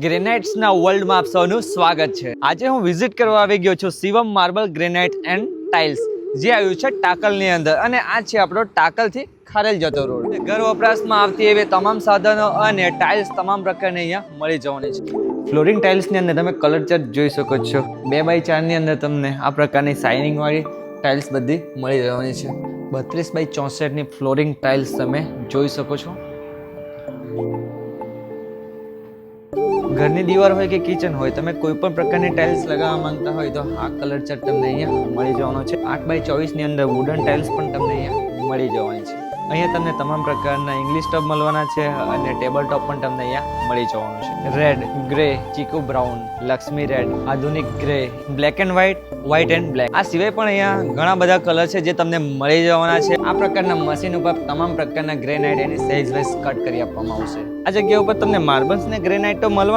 ગ્રેનાઇટ્સના વર્લ્ડમાં આપ સૌનું સ્વાગત છે। આજે હું વિઝિટ કરવા આવી ગયો છું Shivam marble granite and tiles, જે આવ્યું છે ટાકલની અંદર, અને આ છે આપણો ટાકલથી ખારેલ જતો રોડ। ઘર વપરાશમાં આવતી એવી તમામ સાધનો અને ટાઇલ્સ તમામ પ્રકારની અહીંયા મળી જવાની છે। ફ્લોરિંગ ટાઇલ્સની અંદર તમે કલર ચાર્ટ જોઈ શકો છો। 2x4 ની અંદર તમને આ પ્રકારની શાઇનિંગ વાળી ટાઇલ્સ બધી મળી જવાની છે। 32x64 ની ફ્લોરિંગ ટાઇલ્સ તમે જોઈ શકો છો। ઘરની દીવાલ હોય કે કિચન હોય, તમે કોઈ પણ પ્રકારની ટાઇલ્સ લગાવવા માંગતા હોય તો આ કલર ચાર્ટ તમને અહીંયા મળી જવાનો છે। 8x24 ની અંદર વુડન ટાઇલ્સ પણ તમને અહીંયા મળી જવાની છે। અહીંયા તમને તમામ પ્રકારના ઇંગ્લિશ ટોપ મળવાના છે અને ટેબલ ટોપ પણ તમને અહીંયા મળી જવાનું છે। રેડ, ગ્રે, ચીકુ બ્રાઉન, લક્ષ્મી રેડ, આધુનિક grey, black and white, white and black, આ સિવાય પણ અહીંયા ઘણા બધા કલર છે જે તમને મળી જવાના છે। આ પ્રકારના મશીન ઉપર તમામ પ્રકારના ગ્રેનાઇટ એની સાઇઝ વાઇઝ કટ કરી આપવામાં આવશે। આ જગ્યા ઉપર તમને માર્બલ્સ ને ગ્રેનાઇટ તો મળવાના